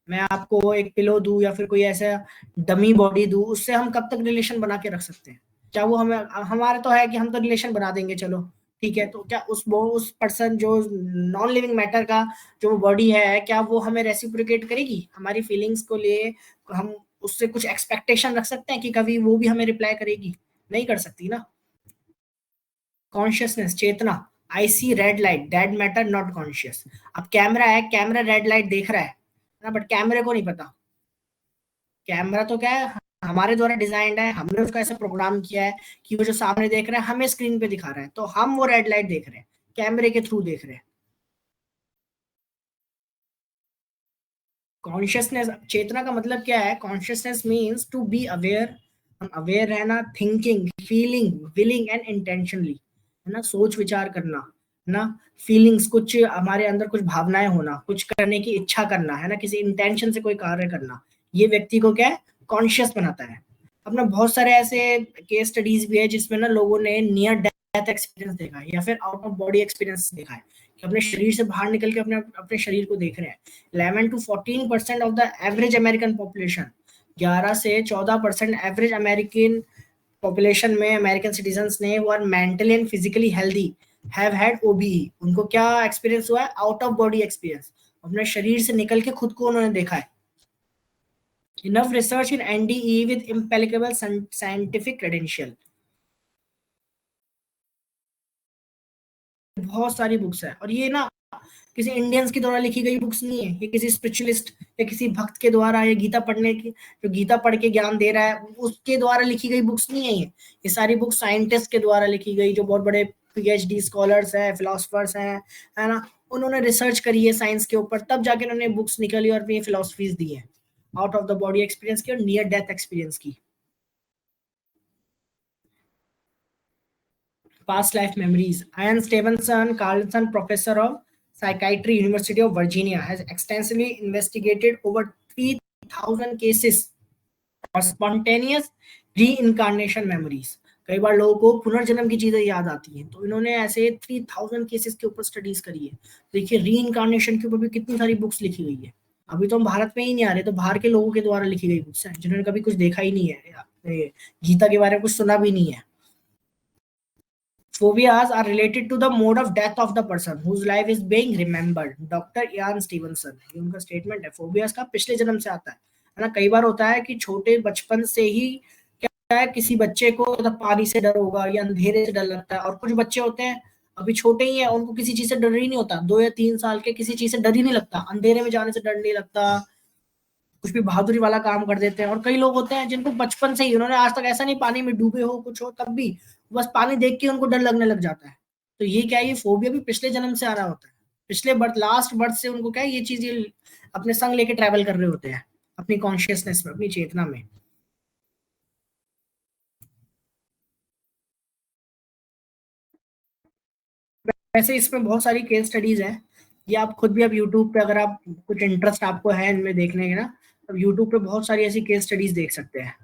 मैं आपको एक पिलो दूं या फिर कोई ऐसा डमी बॉडी दूं, उससे हम कब तक रिलेशन बना के रख सकते हैं। क्या वो हमें, हमारे तो है कि हम तो रिलेशन बना देंगे चलो ठीक है, तो क्या उस पर्सन जो नॉन लिविंग मैटर का जो बॉडी है, क्या वो हमें रेसिप्रोकेट करेगी हमारी फीलिंग्स को लिए, हम उससे कुछ एक्सपेक्टेशन रख सकते हैं कि कभी वो भी हमें रिप्लाई करेगी, नहीं कर सकती ना। कॉन्शियसनेस, चेतना, I see red light, dead matter not conscious. अब कैमरा है, कैमरा रेड लाइट देख रहा है ना, बट कैमरे को नहीं पता। कैमरा तो क्या है, हमारे द्वारा डिजाइंड है, हमने उसका ऐसा प्रोग्राम किया है कि वो जो सामने देख रहा है हमें स्क्रीन पे दिखा रहा है, तो हम वो रेड लाइट देख रहे हैं, कैमरे के थ्रू देख रहे हैं। कॉन्शियसनेस, चेतना का मतलब क्या है, consciousness means to be aware, हम अवेयर रहना, thinking, feeling, willing and intentionally, है ना, सोच विचार करना, है ना, फीलिंग्स, कुछ हमारे अंदर कुछ भावनाएं होना, कुछ करने की इच्छा करना, है ना, किसी इंटेंशन से कोई कार्य करना, ये व्यक्ति को क्या है, कॉन्शियस बनाता है। अपना बहुत सारे ऐसे केस स्टडीज भी है जिसमें ना लोगों ने नियर डेथ एक्सपीरियंस देखा है या फिर आउट ऑफ बॉडी एक्सपीरियंस देखा है, कि अपने शरीर से बाहर निकल के अपने अपने शरीर को देख रहे हैं। 11 to 14% of the average American population, 11 से 14% एवरेज अमेरिकन पॉपुलेशन में अमेरिकन सिटीजन्स ने वो are mentally and physically healthy have had OBE. उनको क्या एक्सपीरियंस हुआ है, आउट ऑफ बॉडी एक्सपीरियंस, अपने शरीर से निकल के खुद को उन्होंने देखा है। Enough research in NDE with impeccable scientific credential. बहुत सारी बुक्स है, और ये ना किसी इंडियंस के द्वारा लिखी गई बुक्स नहीं है, ये किसी स्पिरिचुअलिस्ट या किसी भक्त के द्वारा, या गीता पढ़ने की, जो गीता पढ़ के ज्ञान दे रहा है उसके द्वारा लिखी गई बुक्स नहीं है ये सारी बुक्स साइंटिस्ट के द्वारा लिखी गई, जो बहुत बड़े PhD स्कॉलर्स हैं, फिलोसफर्स हैं, है ना, उन्होंने रिसर्च करी है साइंस के ऊपर, तब जाके उन्होंने बुक्स निकाली और अपनी फिलोसफीज दी है, out of the body experience की और नियर डेथ एक्सपीरियंस की। Past life memories. Ian Stevenson Carlson, professor of psychiatry, University of Virginia, has extensively investigated over 3,000 cases of spontaneous reincarnation memories. कई बार लोगों को पुनर्जन्म की चीजें याद आती हैं, तो इन्होंने ऐसे 3,000 केसेस के ऊपर स्टडीज करी है। देखिए री इनकारनेशन के ऊपर भी कितनी सारी बुक्स लिखी गई है। अभी तो हम भारत में ही नहीं आ रहे, तो बाहर के लोगों के द्वारा लिखी गई बुक्स हैं जिन्होंने कभी कुछ देखा ही नहीं है, गीता के बारे में कुछ सुना भी नहीं है। Phobias are related to the mode of death of the person whose life is being remembered. Dr. Ian Stevenson, ये उनका स्टेटमेंट है। फोबियास का पिछले जन्म से आता है ना। कई बार होता है कि छोटे बचपन से ही क्या है, किसी बच्चे को तो पानी से डर होगा या अंधेरे से डर लगता है, और कुछ बच्चे होते हैं अभी छोटे ही हैं, उनको किसी चीज से डर ही नहीं होता, 2 या 3 साल के, किसी चीज से डर ही नहीं लगता, अंधेरे में जाने से डर नहीं लगता, कुछ भी बहादुरी वाला काम कर देते हैं। और कई लोग होते हैं जिनको बचपन से ही, उन्होंने आज तक ऐसा नहीं पानी में डूबे हो कुछ हो, तब भी बस पानी देख के उनको डर लगने लग जाता है। तो ये क्या है, ये फोबिया भी पिछले जन्म से आ रहा होता है, पिछले बर्थ, लास्ट बर्थ से उनको क्या है, ये चीज अपने संग लेके ट्रैवल कर रहे होते हैं अपनी कॉन्शियसनेस में, अपनी चेतना में। वैसे इसमें बहुत सारी केस स्टडीज है, ये आप खुद भी, अब यूट्यूब पे अगर आप कुछ इंटरेस्ट आपको है इनमें देखने के ना, अब यूट्यूब पे बहुत सारी ऐसी केस स्टडीज देख सकते हैं।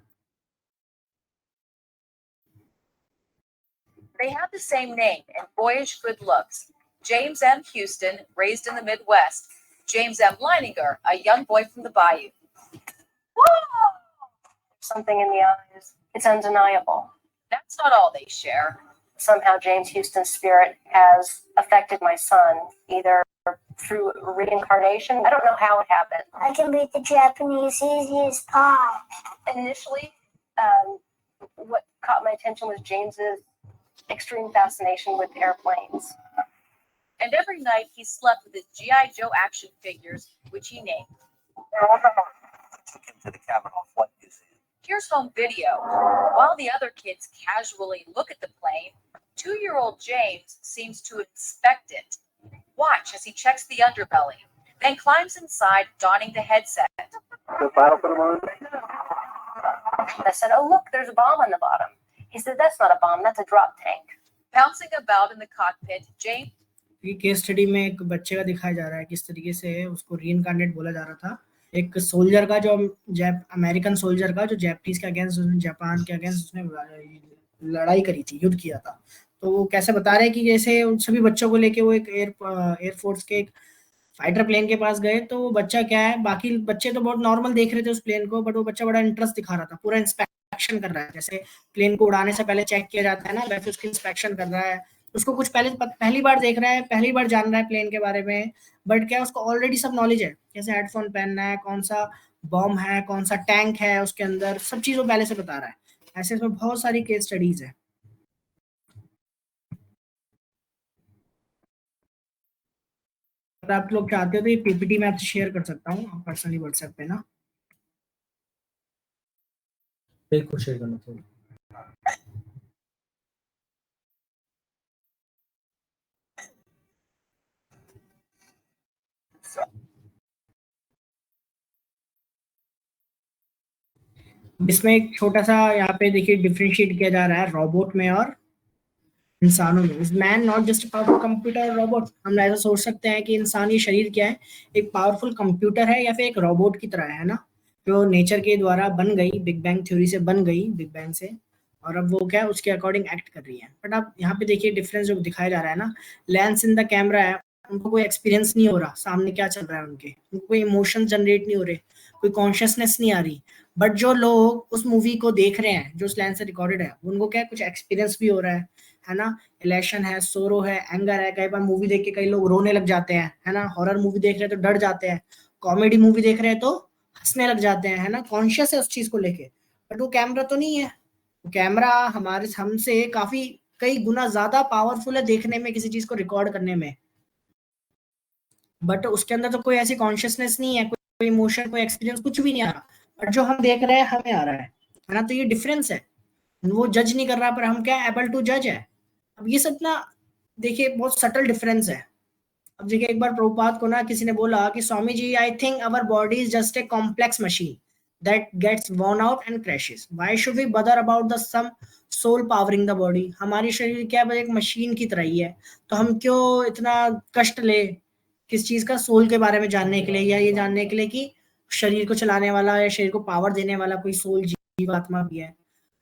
They have the same name and boyish good looks. James M. Houston, raised in the Midwest. James M. Leininger, a young boy from the Bayou. Whoa! Something in the eyes. It's undeniable. That's not all they share. Somehow James Houston's spirit has affected my son, either through reincarnation. I don't know how it happened. I can make the Japanese easy as pie. Initially, what caught my attention was James's extreme fascination with airplanes. And every night he slept with his G.I. Joe action figures, which he named. Took him to the Capitol Flight Museum. Here's home video. While the other kids casually look at the plane, 2-year-old James seems to inspect it. Watch as he checks the underbelly, then climbs inside, donning the headset. I said, "Oh, look, there's a bomb on the bottom." He said, "That's not a bomb, that's a drop tank." Bouncing about in the cockpit, James ये case study में एक बच्चे का दिखाया जा रहा है किस तरीके से उसको रीइनकार्नेट बोला जा रहा था, एक सोल्जर का जो अमेरिकन सोल्जर का जो जापानीज के अगेंस्ट, जापान के अगेंस्ट उसने लड़ाई करी थी, युद्ध किया था। तो वो कैसे बता रहे हैं कि जैसे उन सभी बच्चों को लेके वो एक एयरफोर्स के एक फाइटर प्लेन के पास गए, तो वो बच्चा क्या है, बाकी बच्चे तो बहुत नॉर्मल देख रहे थे उस प्लेन को, बट वो बच्चा बड़ा इंटरेस्ट दिखा रहा था, पूरा इंस्पेक्शन कर रहा है, जैसे प्लेन को उड़ाने से पहले चेक किया जाता है ना, वैसे उसकी इंस्पेक्शन कर रहा है। उसको कुछ पहली बार देख रहा है, पहली बार जान रहा है प्लेन के बारे में, बट क्या उसको ऑलरेडी सब नॉलेज है, कैसे हेडफोन पहनना है, कौन सा बॉम्ब है, कौन सा टैंक है उसके अंदर, सब चीज़ वो पहले से बता रहा है। ऐसे इसमें बहुत सारी केस स्टडीज है। अगर आप लोग चाहते हो तो ये पीपीटी में आपसे शेयर कर सकता हूँ पर्सनली व्हाट्सएप पे ना। बिल्कुल शेयर करना चाहिए। इसमें एक छोटा सा यहाँ पे देखिए डिफरेंशिएट किया जा रहा है रोबोट में और इंसानों में। Is man not just powerful computer और रोबोट? हम ऐसा सोच सकते हैं कि इंसानी शरीर क्या है, एक पावरफुल कंप्यूटर है या फिर एक रोबोट की तरह है ना, जो नेचर के द्वारा बन गई, बिग बैंग थ्योरी से बन गई, बिग बैंग से, और अब वो क्या है उसके अकॉर्डिंग एक्ट कर रही है। बट आप यहाँ पे देखिए डिफरेंस जो दिखाया जा रहा है ना, लेंस इन द कैमरा है, उनको कोई एक्सपीरियंस नहीं हो रहा सामने क्या चल रहा है, उनको कोई इमोशन जनरेट नहीं हो रहे, कोई कॉन्शियसनेस नहीं आ रही। बट जो लोग उस मूवी को देख रहे हैं जो उस लेंस से रिकॉर्डेड है, उनको क्या कुछ एक्सपीरियंस भी हो रहा है ना, इलेशन है, सोरो है, एंगर है। कई बार मूवी देख के कई लोग रोने लग जाते हैं, है ना, हॉरर मूवी देख रहे हैं तो डर जाते हैं, कॉमेडी मूवी देख रहे हैं तो हंसने लग जाते हैं, है ना, कॉन्शियस है उस चीज को लेके। बट वो कैमरा तो नहीं है, कैमरा हमारे हमसे काफी कई गुना ज्यादा पावरफुल है देखने में, किसी चीज को रिकॉर्ड करने में, बट उसके अंदर तो कोई ऐसी कॉन्शियसनेस नहीं है, कोई इमोशन, कोई एक्सपीरियंस, कुछ भी नहीं आ रहा। बट जो हम देख रहे हैं हमें आ रहा है ना, तो ये डिफरेंस है। वो जज नहीं कर रहा पर हम क्या एबल टू जज है। अब ये सब ना देखिए बहुत सटल डिफरेंस है। अब देखिए एक बार प्रभुपाद को ना किसी ने बोला कि Swami ji, I think our body is just a complex machine that gets worn out and crashes. Why should we bother about the some soul powering the body? हमारी शरीर क्या है, एक मशीन की तरह ही है, तो हम क्यों इतना कष्ट ले किस चीज का, सोल के बारे में जानने के लिए, या ये जानने के लिए कि शरीर को चलाने वाला या शरीर को पावर देने वाला कोई सोल, जीवात्मा भी है।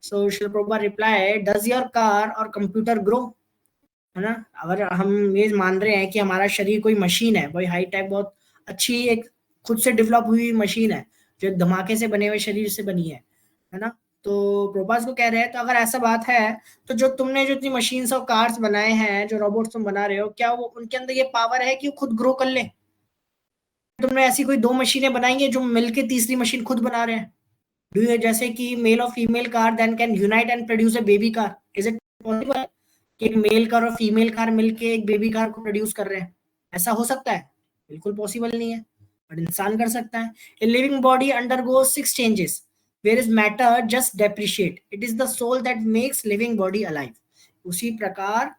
So Srila Prabhupada reply, does your car और कंप्यूटर ग्रो, है ना। अगर हम ये मान रहे हैं कि हमारा शरीर कोई मशीन है, कोई हाई टेक बहुत अच्छी एक खुद से डेवलप हुई मशीन है जो धमाके से बने हुए शरीर से बनी है ना, तो प्रभुपाद को कह रहे हैं तो अगर ऐसा बात है तो जो तुमने जो इतनी मशीन्स और कार्स बनाए हैं, जो रोबोट्स तुम बना रहे हो, क्या वो उनके अंदर ये पावर है कि वो खुद ग्रो कर ले? तुमने ऐसी कोई 2 मशीनें बनाई है जो मिलके तीसरी मशीन खुद बना रहे हैं? डू यू, जैसे कि मेल और female car then can unite and produce a baby car? Is it possible कि एक मेल कार और फीमेल कार मिलके एक बेबी कार को प्रोड्यूस कर रहे हैं? ऐसा हो सकता है? बिल्कुल पॉसिबल नहीं है, बट इंसान कर सकता है। ए living body undergoes 6 changes whereas matter just depreciate. It is the soul that makes living body alive. उसी प्रकार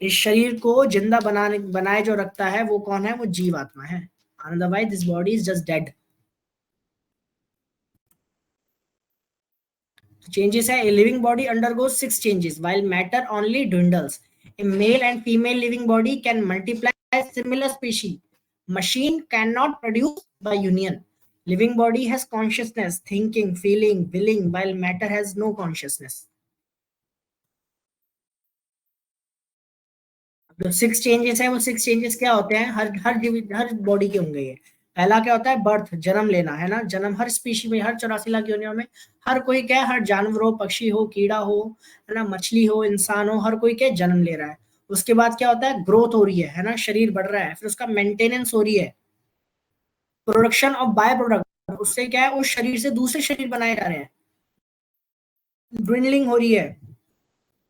इस शरीर को जिंदा बनाए जो रखता है वो कौन है? वो जीवात्मा है। Otherwise this body is just dead. Changes है, a living body undergoes 6 changes while matter only dwindles. A male and female living body can multiply as similar species. Machine cannot produce by union. Living body has consciousness, thinking, feeling, willing, while matter has no consciousness. जो 6 changes है वो 6 changes क्या होते हैं? हर body के होंगे ये। पहला क्या होता है? बर्थ, जन्म लेना, है ना। जन्म हर स्पीशी में, हर 84 लाख योनियों में हर कोई क्या है, हर जानवर हो, पक्षी हो, कीड़ा हो, है ना, मछली हो, इंसान हो, हर कोई क्या जन्म ले रहा है। उसके बाद क्या होता है? ग्रोथ हो रही है ना, शरीर बढ़ रहा है, फिर उसका मेंटेनेंस हो रही है, प्रोडक्शन ऑफ बाय प्रोडक्ट, उससे क्या है उस शरीर से दूसरे शरीर बनाए जा रहे हैं, ड्विंडलिंग हो रही है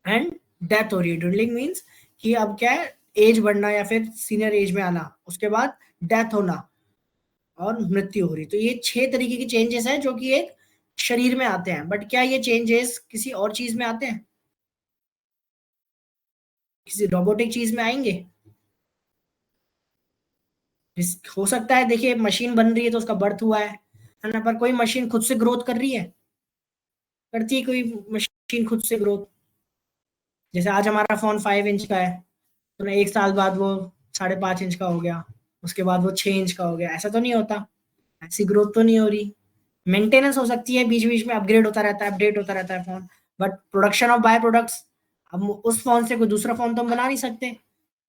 एंड डेथ हो रही है। ड्विंडलिंग मीन्स कि अब क्या है, एज बढ़ना या फिर सीनियर एज में आना, उसके बाद डेथ होना और मृत्यु हो रही। तो ये 6 तरीके की चेंजेस हैं जो कि एक शरीर में आते हैं। बट क्या ये चेंजेस किसी और चीज में आते हैं? किसी रोबोटिक चीज में आएंगे? हो सकता है, देखिए मशीन बन रही है तो उसका बर्थ हुआ है ना, पर कोई मशीन खुद से ग्रोथ कर रही है? करती है कोई मशीन खुद से ग्रोथ? जैसे आज हमारा फोन 5 इंच का है, तो ना 1 साल बाद वो 5.5 इंच का हो गया, उसके बाद वो 6 इंच का हो गया, ऐसा तो नहीं होता। ऐसी ग्रोथ तो नहीं हो रही। मेंटेनेंस हो सकती है, बीच बीच में अपग्रेड होता रहता है, अपडेट होता रहता है phone, but production of by products, अब उस फोन से कोई दूसरा फोन तो हम बना नहीं सकते।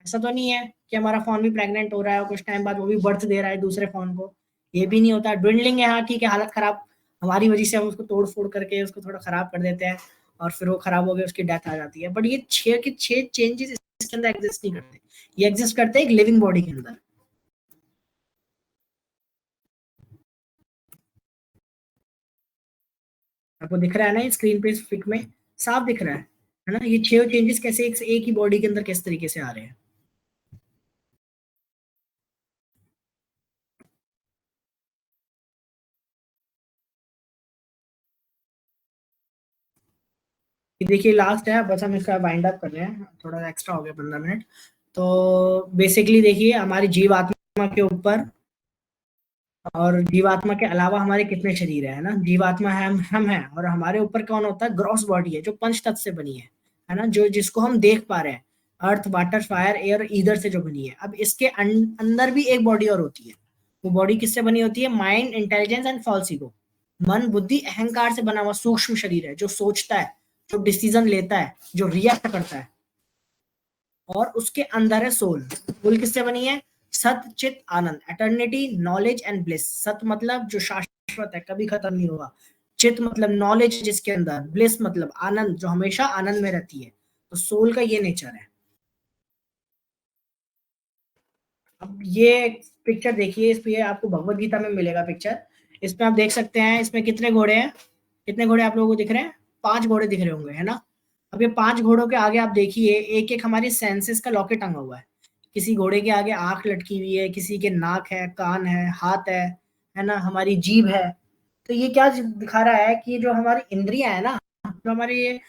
ऐसा तो नहीं है कि हमारा फोन भी प्रेग्नेंट हो रहा है और कुछ टाइम बाद वो भी बर्थ दे रहा है दूसरे फोन को, ये भी नहीं होता। ड्विंडलिंग है, हाँ ठीक है, हालत खराब हमारी वजह से हम उसको तोड़ फोड़ करके उसको थोड़ा खराब कर देते हैं और फिर वो खराब हो गया, उसकी डेथ आ जाती है। बट ये 6 के 6 चेंजेस इसके अंदर एग्जिस्ट नहीं करते, ये एग्जिस्ट करते हैं एक लिविंग बॉडी के अंदर। आपको दिख रहा है ना स्क्रीन पे, इस पिक में साफ दिख रहा है ना, ये 6 चेंजेस कैसे एक ही बॉडी के अंदर किस तरीके से आ रहे हैं। ये देखिए लास्ट है, बस हम इसका वाइंड अप कर रहे हैं, थोड़ा एक्स्ट्रा हो गया 15 मिनट। तो बेसिकली देखिए हमारी जीवात्मा के ऊपर और जीवात्मा के अलावा हमारे कितने शरीर है ना। जीवात्मा है, हम हैं, और हमारे ऊपर कौन होता है, ग्रॉस बॉडी है जो पंच तत्व से बनी है ना, जो जिसको हम देख पा रहे हैं, earth water fire air either से जो बनी है। अब इसके अंदर भी एक बॉडी और होती है, वो बॉडी किससे बनी होती है, mind intelligence and false ego, मन बुद्धि अहंकार से बना हुआ सूक्ष्म शरीर है, जो सोचता है, जो डिसीजन लेता है, जो रिएक्ट करता है। और उसके अंदर है सोल। सोल किससे बनी है, सत चित आनंद, एटर्निटी नॉलेज एंड ब्लिस। सत मतलब जो शाश्वत है, कभी खत्म नहीं होगा। चित मतलब नॉलेज जिसके अंदर, ब्लिस मतलब आनंद, जो हमेशा आनंद में रहती है। तो सोल का ये नेचर है। अब ये पिक्चर देखिए, इस पे आपको भगवत गीता में मिलेगा पिक्चर। इसमें आप देख सकते हैं, इसमें कितने घोड़े हैं, कितने घोड़े आप लोगों को दिख रहे हैं, 5 घोड़े दिख रहे होंगे, है ना। अब ये 5 घोड़ों के आगे आप देखिए, एक एक हमारी सेंसेस का लॉकेट टंगा हुआ है। किसी घोड़े के आगे आंख लटकी हुई है, किसी के नाक है, कान है, हाथ है ना, हमारी जीभ है। तो ये क्या दिखा रहा है कि जो हमारी इंद्रियां है ना, जो हमारे ये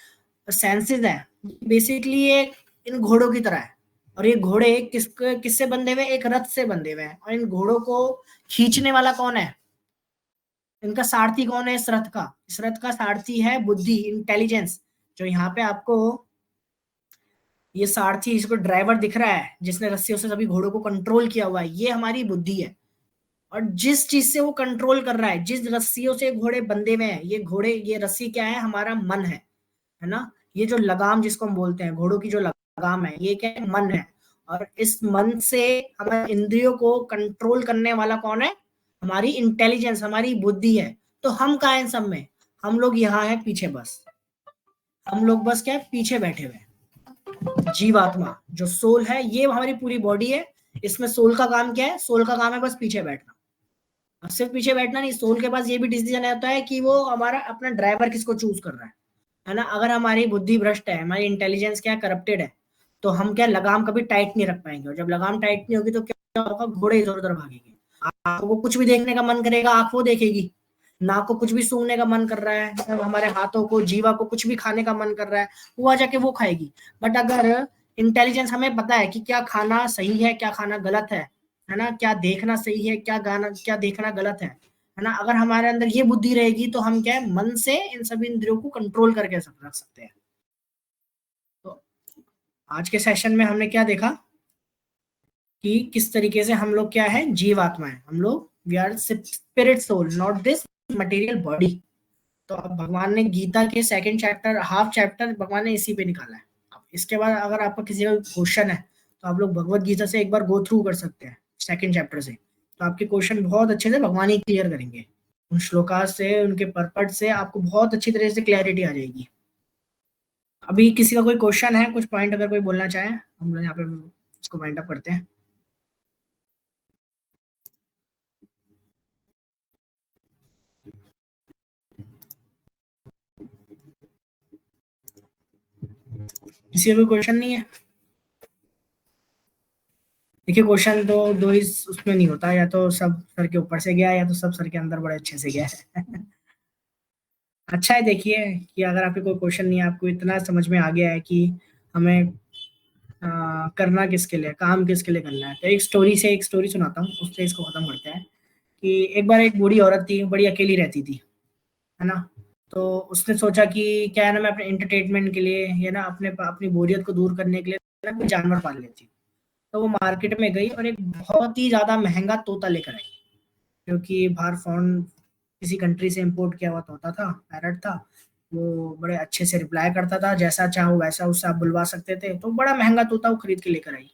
सेंसेस है, बेसिकली ये इन घोड़ों की तरह है। और ये घोड़े किससे बंधे हुए, एक रथ से बंधे हुए हैं। और इन घोड़ों को खींचने वाला कौन है, इनका सारथी कौन है इस रथ का, इस रथ का सारथी है बुद्धि, इंटेलिजेंस। जो यहाँ पे आपको ये सारथी, इसको ड्राइवर दिख रहा है, जिसने रस्सियों से सभी घोड़ों को कंट्रोल किया हुआ है, ये हमारी बुद्धि है। और जिस चीज से वो कंट्रोल कर रहा है, जिस रस्सियों से घोड़े बंधे हुए हैं, ये घोड़े, ये रस्सी क्या है, हमारा मन है ना। ये जो लगाम जिसको हम बोलते हैं, घोड़ों की जो लगाम है, ये क्या है, मन है। और इस मन से हमारे इंद्रियों को कंट्रोल करने वाला कौन है, हमारी इंटेलिजेंस, हमारी बुद्धि है। तो हम कहाँ हैं इन सब में, हम लोग यहाँ हैं पीछे, बस हम लोग बस क्या है, पीछे बैठे हुए हैं। जीवात्मा जो सोल है, ये हमारी पूरी बॉडी है। इसमें सोल का काम क्या है, सोल का काम है बस पीछे बैठना। और सिर्फ पीछे बैठना नहीं, सोल के पास ये भी डिसीजन होता है कि वो हमारा अपना ड्राइवर किसको चूज कर रहा है ना। अगर हमारी बुद्धि भ्रष्ट है, हमारी इंटेलिजेंस क्या करप्टेड है, तो हम क्या लगाम कभी टाइट नहीं रख पाएंगे। और जब लगाम टाइट नहीं होगी तो क्या होगा, घोड़े इधर उधर भागेंगे। आंखों को कुछ भी देखने का मन करेगा, आंख वो देखेगी। नाक को कुछ भी सूंघने का मन कर रहा है, जब हमारे हाथों को, जीवा को कुछ भी खाने का मन कर रहा है, वो आ जाके वो खाएगी। बट अगर इंटेलिजेंस हमें पता है कि क्या खाना सही है, क्या खाना गलत है ना, क्या देखना सही है, क्या गाना, क्या देखना गलत है ना, अगर हमारे अंदर ये बुद्धि रहेगी तो हम क्या है, मन से इन सभी इंद्रियों को कंट्रोल करके रख सकते हैं। तो आज के सेशन में हमने क्या देखा कि किस तरीके से हम लोग क्या है, जीवात्मा है हम लोग, we are spirit soul, not this material body. तो अब भगवान ने गीता के सेकंड चैप्टर, हाफ चैप्टर भगवान ने इसी पे निकाला है। अब इसके बाद अगर आपका किसी का क्वेश्चन है तो आप लोग भगवत गीता से एक बार गो थ्रू कर सकते हैं सेकंड चैप्टर से, तो आपके क्वेश्चन बहुत अच्छे से भगवान ही क्लियर करेंगे। उन श्लोका से, उनके पर्पट से आपको बहुत अच्छी तरह से क्लैरिटी आ जाएगी। अभी किसी का कोई क्वेश्चन है, कुछ पॉइंट अगर कोई बोलना चाहे, हम लोग यहाँ पे इसको वाइंड अप करते हैं। किसी का कोई क्वेश्चन नहीं है? देखिए क्वेश्चन तो दो ही उसमें नहीं होता, या तो सब सर के ऊपर से गया या तो सब सर के अंदर बड़े अच्छे से गया है। अच्छा है, देखिए कि अगर आपके कोई क्वेश्चन नहीं है, आपको इतना समझ में आ गया है कि हमें करना किसके लिए, काम किसके लिए करना है। तो एक स्टोरी सुनाता हूँ, उससे इसको खत्म करते हैं। कि एक बार एक बूढ़ी औरत थी, बड़ी अकेली रहती थी, है ना। तो उसने सोचा कि क्या है ना, मैं अपने एंटरटेनमेंट के लिए या ना अपनी बोरियत को दूर करने के लिए ना कोई जानवर पाल लेती। तो वो मार्केट में गई और एक बहुत ही ज्यादा महंगा तोता लेकर आई, क्योंकि बाहर फॉरेन किसी कंट्री से इंपोर्ट किया हुआ तोता था, पैरट था। वो बड़े अच्छे से रिप्लाई करता था, जैसा चाहो वैसा उससे आप बुलवा सकते थे। तो बड़ा महंगा तोता वो खरीद के लेकर आई।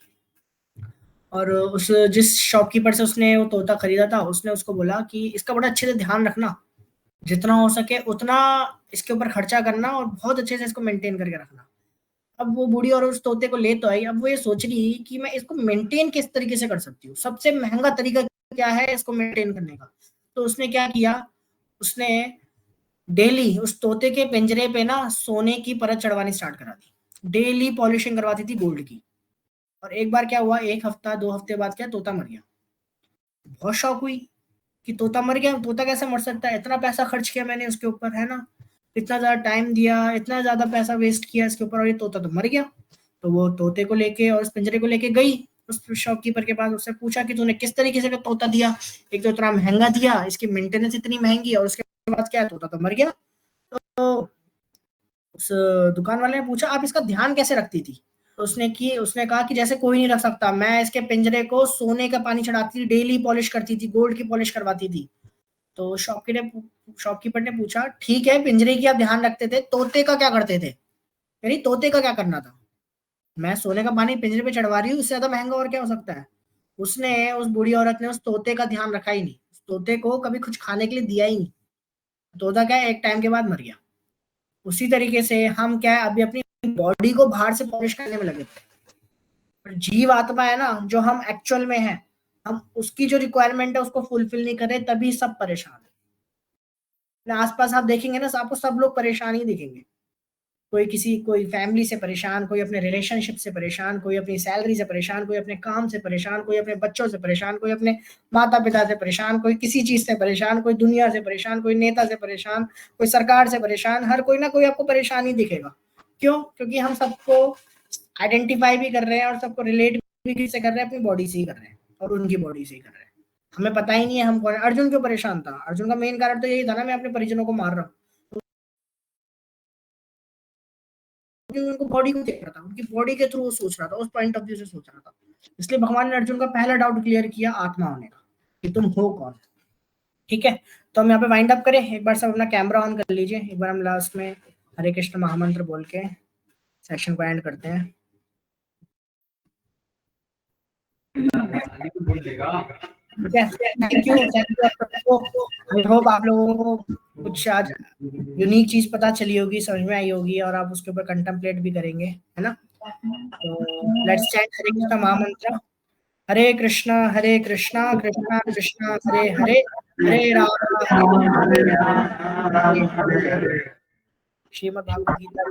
और जिस शॉपकीपर से उसने वो तोता खरीदा था, उसने उसको बोला कि इसका बड़ा अच्छे से ध्यान रखना, जितना हो सके उतना इसके ऊपर खर्चा करना और बहुत अच्छे से इसको मेंटेन करके रखना। अब वो बूढ़ी और उस तोते को ले तो आई, अब वो ये सोच रही कि मैं इसको मेंटेन किस तरीके से कर सकती हूँ, सबसे महंगा तरीका क्या है इसको मेंटेन करने का। तो उसने क्या किया, उसने डेली उस तोते के पिंजरे पे ना सोने की परत चढ़वानी स्टार्ट करा दी। डेली पॉलिशिंग करवाती थी गोल्ड की। और एक बार क्या हुआ, 1 हफ्ता 2 हफ्ते बाद क्या, तोता मर गया। बहुत शौक हुई कि तोता मर गया, तोता कैसे मर सकता है, इतना पैसा खर्च किया मैंने उसके ऊपर, है ना, इतना ज्यादा टाइम दिया, इतना ज्यादा पैसा वेस्ट किया इसके ऊपर, और ये तोता तो मर गया। तो वो तोते को लेके और उस पिंजरे को लेके गई उस शॉपकीपर के पास। उससे पूछा कि तूने किस तरीके से तोता दिया, एक तो इतना महंगा दिया, इसकी मेंटेनेंस इतनी महंगी, और उसके बाद क्या, तोता तो मर गया। तो उस दुकान वाले ने पूछा आप इसका ध्यान कैसे रखती थी। तो उसने कहा कि जैसे कोई नहीं रख सकता, मैं इसके पिंजरे को सोने का पानी चढ़ाती थी, डेली पॉलिश करती थी, गोल्ड की पॉलिश करवाती थी। तो शॉपकीपर ने पूछा ठीक है, पिंजरे की आप ध्यान रखते थे, तोते का क्या करते थे, यानी तोते का क्या करना था। मैं सोने का पानी पिंजरे पे चढ़वा रही हूँ, इससे ज्यादा महंगा और क्या हो सकता है। उस बूढ़ी औरत ने उस तोते का ध्यान रखा ही नहीं, उस तोते को कभी कुछ खाने के लिए दिया ही नहीं। तोता क्या है, एक टाइम के बाद मर गया। उसी तरीके से हम क्या है, अभी अपनी बॉडी को बाहर से पॉलिश करने में लगे थे, पर जीव आत्मा है ना, जो हम एक्चुअल में है, हम उसकी जो रिक्वायरमेंट है उसको फुलफिल नहीं कर रहे, तभी सब परेशान है। आसपास आप देखेंगे ना, आपको सब लोग परेशान ही दिखेंगे। कोई फैमिली से परेशान, कोई अपने रिलेशनशिप से परेशान, कोई अपनी सैलरी से परेशान, कोई अपने काम से परेशान, कोई अपने बच्चों से परेशान, कोई अपने माता पिता से परेशान, कोई किसी चीज से परेशान, कोई दुनिया से परेशान, कोई नेता से परेशान, कोई सरकार से परेशान। हर कोई ना कोई आपको परेशान ही दिखेगा। क्यों? क्योंकि हम सबको आइडेंटिफाई भी कर रहे हैं और सबको रिलेट भी किससे कर रहे हैं, अपनी बॉडी से ही कर रहे हैं और उनकी बॉडी से ही कर रहे हैं। हमें पता ही नहीं है हम कौन है। अर्जुन क्यों परेशान था? अर्जुन का मेन कारण तो यही था ना, मैं अपने परिजनों को मार रहा हूँ। उनको बॉडी को देख रहा था, उनकी बॉडी के थ्रू सोच रहा था, उस पॉइंट ऑफ व्यू से सोच रहा था। इसलिए भगवान ने अर्जुन का पहला डाउट क्लियर किया, आत्मा होने का, कि तुम हो कौन। ठीक है, तो हम यहाँ पे वाइंड अप करें। एक बार सब अपना कैमरा ऑन कर लीजिए। एक बार हम लास्ट में हरे कृष्ण महामंत्र बोल के सेशन को एंड करते हैं। Thank you. आई होप आप लोगों को कुछ आज यूनिक चीज पता चली होगी, समझ में आई होगी, और आप उसके ऊपर कंटेम्पलेट भी करेंगे, है ना। तो लेट्स चैंट हरे कृष्ण महामंत्र। हरे कृष्णा कृष्णा कृष्णा हरे हरे, हरे राम हरे राम। श्रीमद् भागवत गीता